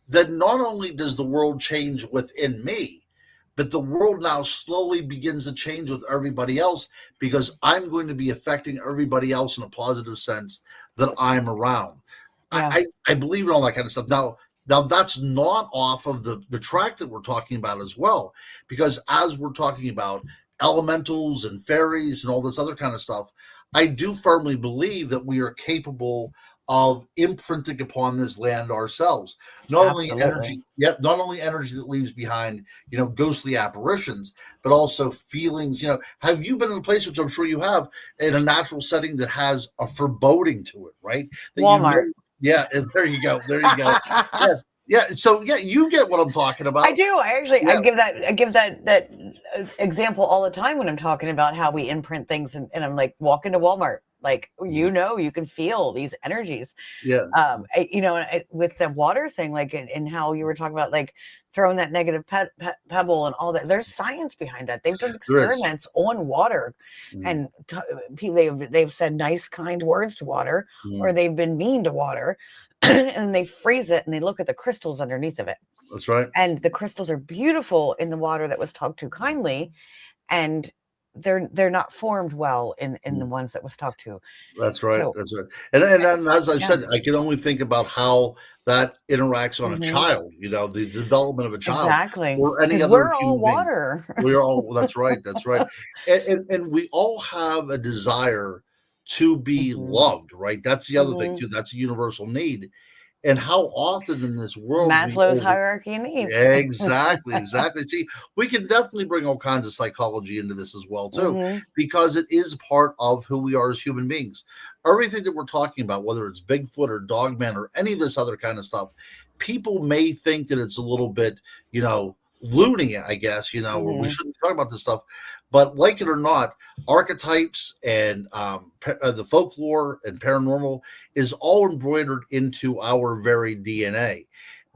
then not only does the world change within me, but the world now slowly begins to change with everybody else because I'm going to be affecting everybody else in a positive sense that I'm around. Yeah. I believe in all that kind of stuff. Now that's not off of the track that we're talking about as well, because as we're talking about elementals and fairies and all this other kind of stuff, I do firmly believe that we are capable of imprinting upon this land ourselves. Absolutely. Not only energy that leaves behind, ghostly apparitions, but also feelings. Have you been in a place, which I'm sure you have, in a natural setting that has a foreboding to it, right? That Walmart. yeah, and there you go. There you go. Yes. Yeah. So yeah, you get what I'm talking I about. do. I Yeah. give that example all the time when I'm talking about how we imprint things, and I'm like, walk into Walmart, like, you can feel these energies. Yeah. With the water thing, like, and how you were talking about, like, throwing that negative pebble and all that. There's science behind that. They've done There is. experiments on water, Mm, and they've said nice, kind words to water, or mm. they've been mean to water, and they freeze it and they look at the crystals underneath of it, That's right. and the crystals are beautiful in the water that was talked to kindly, and they're not formed well in the Mm. ones that was talked to. That's right. So That's right. And as I yeah. said, I can only think about how that interacts on a Hmm. child, the development of a child Exactly, or any because other we're all human being. water. We're all, that's right. That's right. And we all have a desire to be Hmm. loved, right? That's the other thing Hmm. too. That's a universal need. And how often in this world we Maslow's over hierarchy of needs. exactly, exactly. See, we can definitely bring all kinds of psychology into this as well too, Hmm. because it is part of who we are as human beings. Everything that we're talking about, whether it's Bigfoot or Dogman or any of this other kind of stuff, people may think that it's a little bit, loony, I guess, or we Hmm. shouldn't talk about this stuff. But like it or not, archetypes and the folklore and paranormal is all embroidered into our very DNA.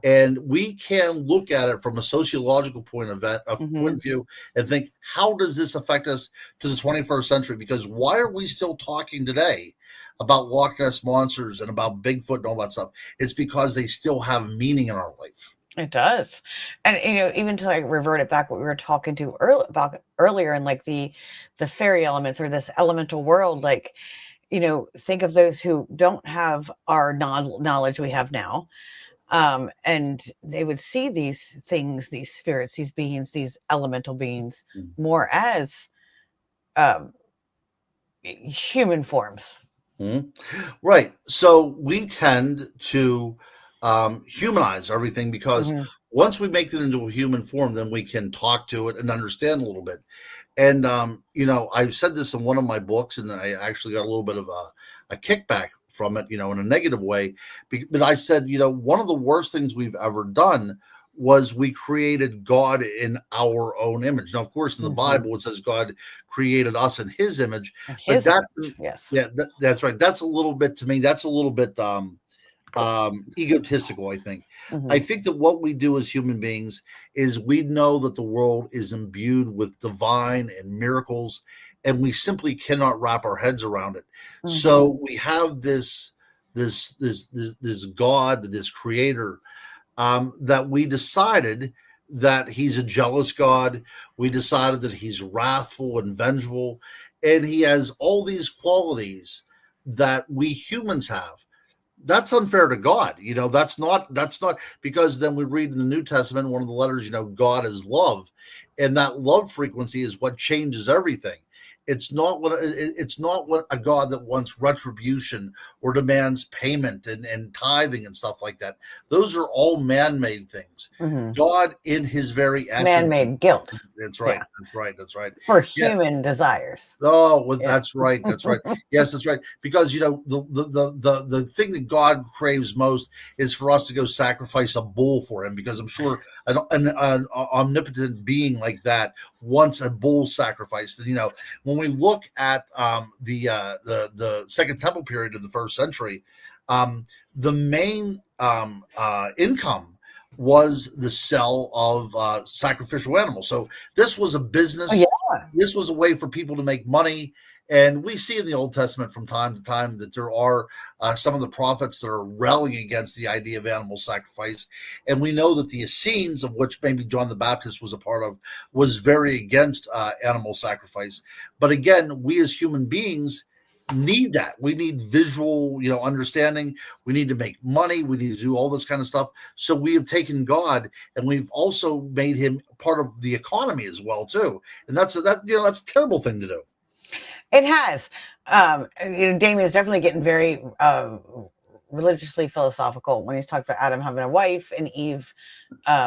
And we can look at it from a sociological point of view and think, how does this affect us to the 21st century? Because why are we still talking today about Loch Ness monsters and about Bigfoot and all that stuff? It's because they still have meaning in our life. It does. And even to like revert it back what we were talking to about earlier, and like the fairy elements or this elemental world, like, think of those who don't have our knowledge we have now. And they would see these things, these spirits, these beings, these elemental beings, more as human forms. Right. So we tend to humanize everything because once we make it into a human form, then we can talk to it and understand a little bit. And, I've said this in one of my books, and I actually got a little bit of a kickback from it, in a negative way. But I said, one of the worst things we've ever done was we created God in our own image. Now, of course, in the Bible, it says God created us in his image. His image, yes. Yeah, that's right. That's a little bit, to me, that's a little bit egotistical, I think. I think that what we do as human beings is we know that the world is imbued with divine and miracles, and we simply cannot wrap our heads around it. So we have this God, this creator, that we decided that he's a jealous God. We decided that he's wrathful and vengeful, and he has all these qualities that we humans have. That's unfair to God. That's not because then we read in the New Testament, one of the letters, God is love. And that love frequency is what changes everything. It's not what a God that wants retribution or demands payment and tithing and stuff like that. Those are all man-made things. God, in his very essence, man-made guilt. That's right. Yeah. That's right. For human desires. Oh, well, that's right. That's right. Yes, that's right. Because the thing that God craves most is for us to go sacrifice a bull for him. Because I'm sure an omnipotent being like that wants a bull sacrificed. And when we look at the Second Temple period of the first century, the main income was the sale of sacrificial animals. So this was a business. Oh, yeah. This was a way for people to make money. And we see in the Old Testament from time to time that there are some of the prophets that are railing against the idea of animal sacrifice. And we know that the Essenes, of which maybe John the Baptist was a part of, was very against animal sacrifice. But again, we as human beings need that. We need visual, understanding. We need to make money. We need to do all this kind of stuff. So we have taken God and we've also made him part of the economy as well too. And that's a terrible thing to do. It has. Damien is definitely getting very religiously philosophical when he's talking about Adam having a wife and Eve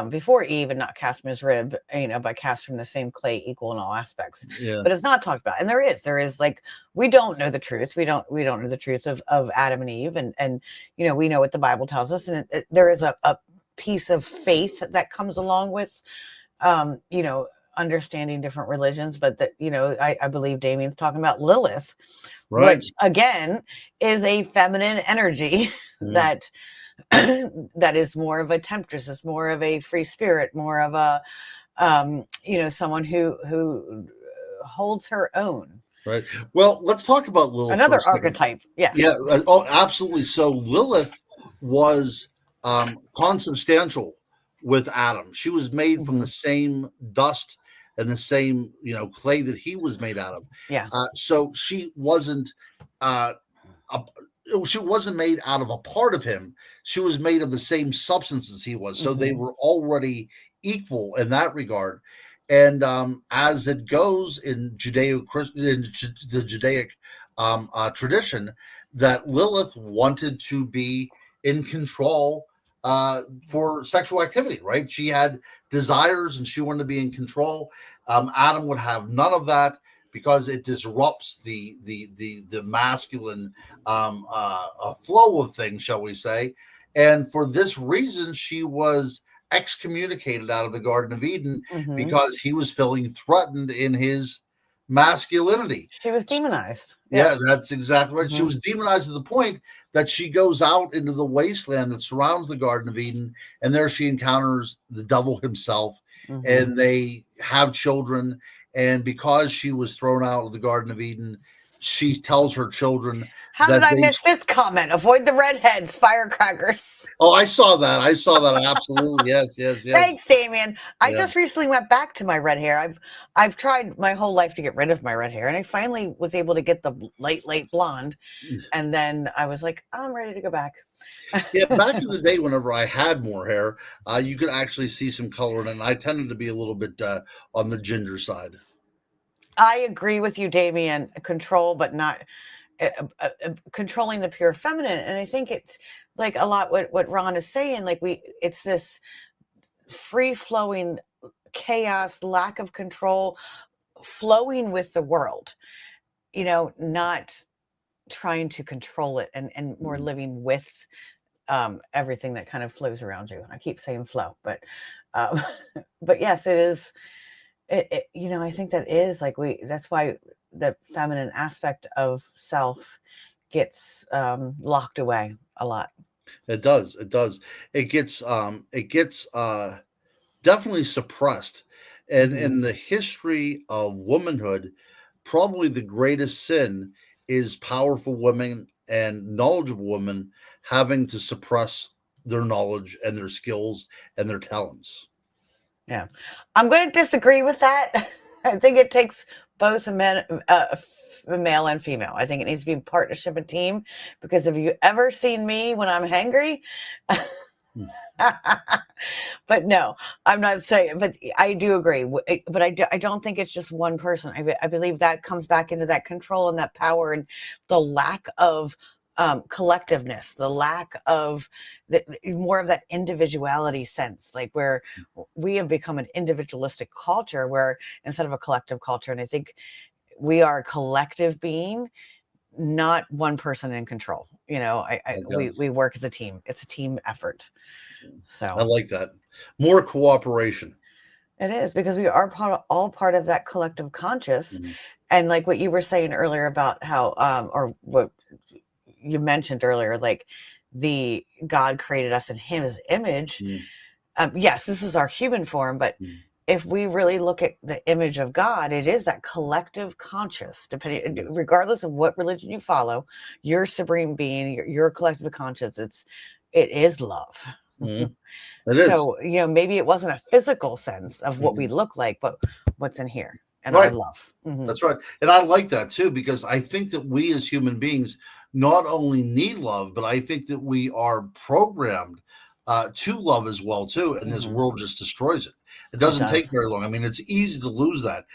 before Eve and not cast from his rib, but cast from the same clay, equal in all aspects. Yeah. But it's not talked about. And there is like, we don't know the truth. We don't know the truth of Adam and Eve. And we know what the Bible tells us. And there is a piece of faith that comes along with, understanding different religions, but that I believe Damien's talking about Lilith, right, which again is a feminine energy that is more of a temptress, is more of a free spirit, more of a someone who holds her own. Right. Well, let's talk about Lilith. Another archetype. Yeah. Yeah. Oh, absolutely. So Lilith was consubstantial with Adam. She was made from the same dust and the same, clay that he was made out of. Yeah. So she wasn't made out of a part of him. She was made of the same substance as he was. So they were already equal in that regard. And as it goes in the Judaic tradition, that Lilith wanted to be in control for sexual activity, right? She had desires and she wanted to be in control. Adam would have none of that because it disrupts the masculine flow of things, shall we say. And for this reason, she was excommunicated out of the Garden of Eden Mm-hmm. because he was feeling threatened in his masculinity. She was demonized. Yeah, that's exactly right. She Mm-hmm. was demonized to the point that she goes out into the wasteland that surrounds the Garden of Eden, and there she encounters the devil himself, Mm-hmm. and they have children. And because she was thrown out of the Garden of Eden, she tells her children How did that I they. miss this comment? Avoid the redheads, firecrackers. Oh, I saw that. I saw that. Absolutely. Yes, yes, yes. Thanks, Damien. I Yeah. just recently went back to my red hair. I've tried my whole life to get rid of my red hair, and I finally was able to get the late blonde. And then I was like, I'm ready to go back. Yeah, back in the day, whenever I had more hair, you could actually see some color in it. And I tended to be a little bit on the ginger side. I agree with you, Damien. Control, but not controlling the pure feminine. And I think it's like a lot what Ron is saying. Like it's this free flowing chaos, lack of control, flowing with the world. Not trying to control it, and more living with everything that kind of flows around you. I keep saying flow, um, but yes, it is. I think that is like that's why the feminine aspect of self gets locked away a lot. It does. It does. It gets definitely suppressed. And Hmm. in the history of womanhood, probably the greatest sin is powerful women and knowledgeable women having to suppress their knowledge and their skills and their talents. Yeah, I'm going to disagree with that. I think it takes both a male and female. I think it needs to be a partnership, a team. Because have you ever seen me when I'm hangry? Hmm. But no, I'm not saying. But I do agree. But I don't think it's just one person. I believe that comes back into that control and that power and the lack of collectiveness, the lack of more of that individuality sense, like where we have become an individualistic culture where instead of a collective culture. And I think we are a collective being, not one person in control. Okay. We work as a team. It's a team effort. I So like that. More cooperation. it is because we are all part of that collective conscious. Mhm. And like what you were saying earlier about how, or what you mentioned earlier, like the God created us in his image. Mhm. Yes, this is our human form, but Mhm. if we really look at the image of God, it is that collective conscious, depending, Yes. regardless of what religion you follow, your supreme being, your collective conscious, it is love. Mhm. It is. So, maybe it wasn't a physical sense of what we Mhm. look like, but what's in here and our Right. love. Hmm. That's right. And I like that too, because I think that we as human beings not only need love, but I think that we are programmed to love as well too. And this Hmm. world just destroys it. It It doesn't take does. very long. I mean, it's easy to lose that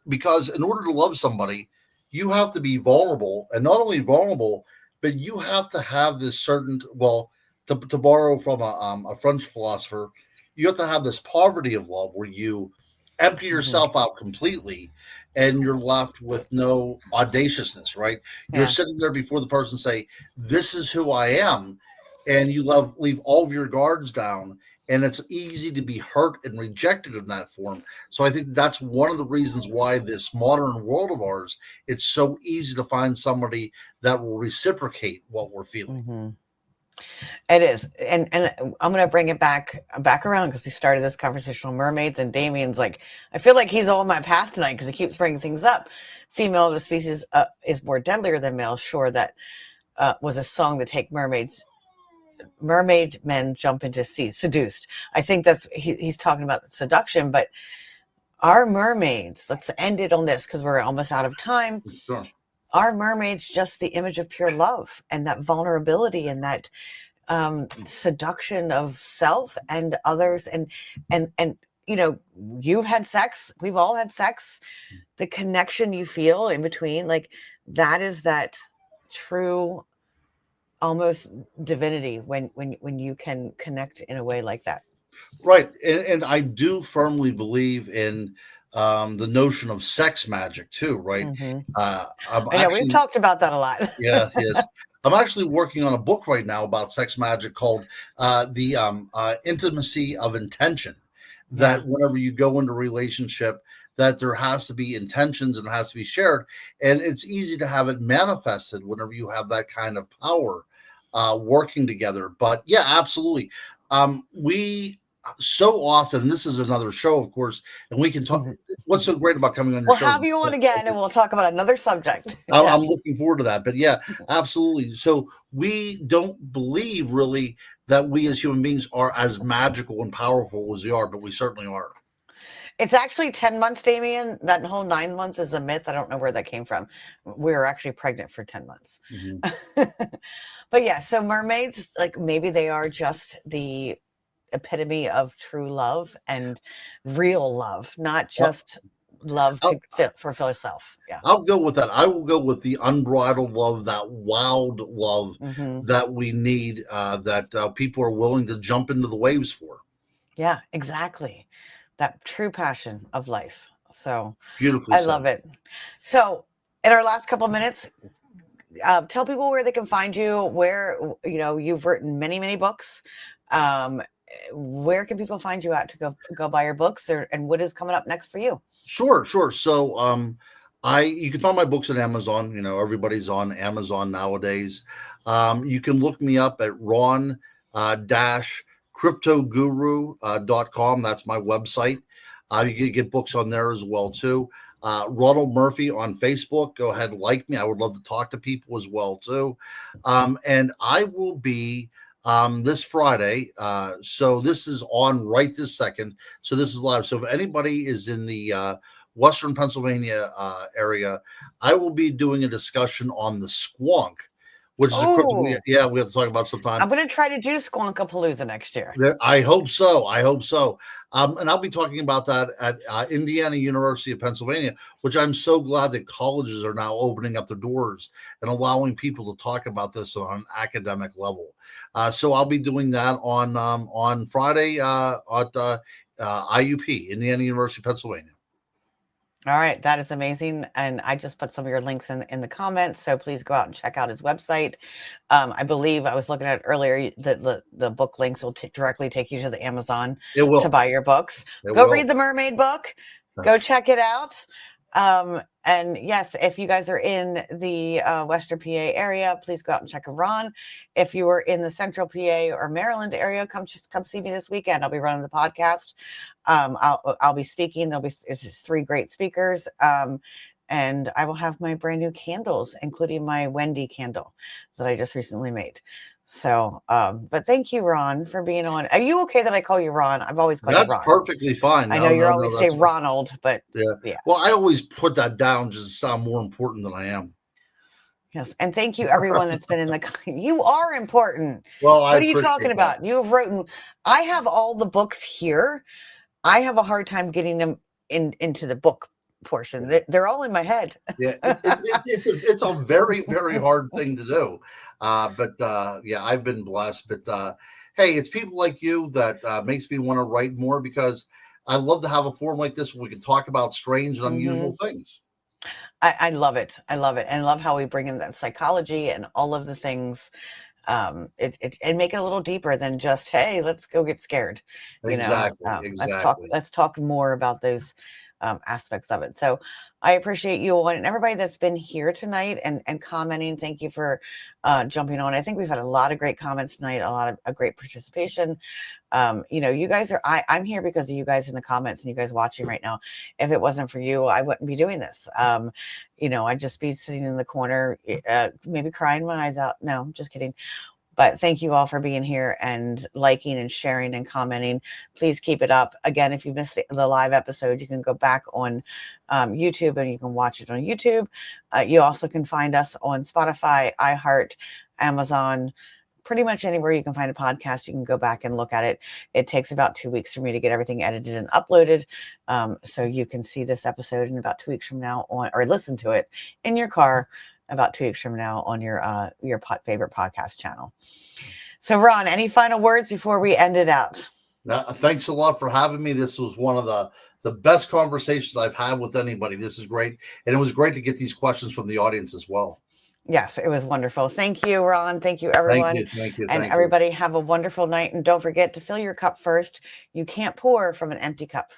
because in order to love somebody, you have to be vulnerable, and not only vulnerable, but you have to have this certain to borrow from a French philosopher, you have to have this poverty of love where you empty Hmm. yourself out completely and you're left with no audaciousness, right? You're Yeah. sitting there before the person say, "This is who I am," and you leave all of your guards down, and it's easy to be hurt and rejected in that form. So I think that's one of the reasons why this modern world of ours, it's so easy to find somebody that will reciprocate what we're feeling. Hmm. It is, and I'm gonna bring it back around because we started this conversation on mermaids, and Damien's like, I feel like he's on my path tonight because he keeps bringing things up. Female of the species is more deadlier than male. Sure, that was a song to take mermaid men jump into sea, seduced. I think he's talking about seduction, but our mermaids. Let's end it on this because we're almost out of time. Sure. Our mermaids just the image of pure love and that vulnerability and that seduction of self and others, and you've had sex, we've all had sex, the connection you feel in between, like that is that true almost divinity when you can connect in a way like that. Right. And I do firmly believe in the notion of sex magic too, right? Hmm. I'm I know we've actually, talked about that a lot. yeah, yes. I'm actually working on a book right now about sex magic called the Intimacy of Intention. Yeah. That whenever you go into a relationship, that there has to be intentions and it has to be shared, and it's easy to have it manifested whenever you have that kind of power working together. But yeah, absolutely. We so often, and this is another show, of course, and we can talk. Mhm. What's so great about coming on your We'll show? have you on again and we'll talk about another subject. I'm Yes. looking forward to that. But yeah, absolutely. So we don't believe really that we as human beings are as magical and powerful as we are, but we certainly are. It's actually 10 months, Damien. That whole 9 months is a myth. I don't know where that came from. We were actually pregnant for 10 months. Mhm. But yeah, so mermaids, like maybe they are just the epitome of true love and real love, not Well, just love to I'll, fulfill yourself. Yeah. I'll go with that. I will go with the unbridled love, that wild love Hmm. that we need, that people are willing to jump into the waves for. Yeah, exactly. That true passion of life. So Beautifully I said. love it. So in our last couple minutes, tell people where they can find you, where, you've written many, many books. Um, where can people find you at to go buy your books, and what is coming up next for you? Sure, sure. So, I you can find my books at Amazon. You know, everybody's on Amazon nowadays. You can look me up at Ron dash cryptoguru.com. That's my website. You can get books on there as well too. Ronald Murphy on Facebook. Go ahead and like me. I would love to talk to people as well too. And I will be this Friday. So this is on right this second. So this is live. So if anybody is in the Western Pennsylvania area, I will be doing a discussion on the squonk, which is a crypto. Oh, Yeah, we have to talk about sometime. I'm going to try to do Squonkapalooza next year. I hope so. I hope so. And I'll be talking about that at Indiana University of Pennsylvania, which I'm so glad that colleges are now opening up the doors and allowing people to talk about this on an academic level. So I'll be doing that on Friday at IUP, Indiana University of Pennsylvania. All right, that is amazing. And I just put some of your links in the comments. So please go out and check out his website. I believe I was looking at it earlier that the book links will directly take you to the Amazon It to will. buy your books. It Go will. read the mermaid book. Go check it out. And yes, if you guys are in the Western PA area, please go out and check Ron. If you are in the Central PA or Maryland area, come see me this weekend. I'll be running the podcast. I'll be speaking. It's just 3 great speakers. And I will have my brand new candles, including my Wendy candle that I just recently made. So, but thank you, Ron, for being on. Are you okay that I call you Ron? I've always called you That's Ron. perfectly fine. I know No, you're no, no. always say That's Ronald, but yeah. yeah. Well, I always put that down just to sound more important than I am. Yes, and thank you everyone that's been in the you are important. Well, I What are you talking appreciate that. about? You have written I have all the books here. I have a hard time getting them into the book portion. They're all in my head. Yeah, it's a very very hard thing to do, but yeah, I've been blessed. But hey, it's people like you that makes me want to write more because I love to have a forum like this where we can talk about strange and Hmm. unusual things. I love it. I love it. And I love how we bring in that psychology and all of the things. And make it a little deeper than just, hey, let's go get scared. Exactly, exactly. Let's talk more about those aspects of it. So I appreciate you all and everybody that's been here tonight and commenting. Thank you for jumping on. I think we've had a lot of great comments tonight, a lot of a great participation. You guys are I'm here because of you guys in the comments and you guys watching right now. If it wasn't for you, I wouldn't be doing this. I'd just be sitting in the corner, maybe crying my eyes out. No, just kidding. But thank you all for being here and liking and sharing and commenting. Please keep it up. Again, if you missed the live episode, you can go back on YouTube and you can watch it on YouTube. You also can find us on Spotify, iHeart, Amazon, pretty much anywhere you can find a podcast. You can go back and look at it. It takes about 2 weeks for me to get everything edited and uploaded. So you can see this episode in about 2 weeks from now or listen to it in your car about 2 weeks from now on your favorite podcast channel. So Ron, any final words before we end it out? Now, thanks a lot for having me. This was one of the best conversations I've had with anybody. This is great. And it was great to get these questions from the audience as well. Yes, it was wonderful. Thank you, Ron. Thank you, Thank everyone. you, thank you, And thank you. everybody have a wonderful night. And don't forget to fill your cup first. You can't pour from an empty cup.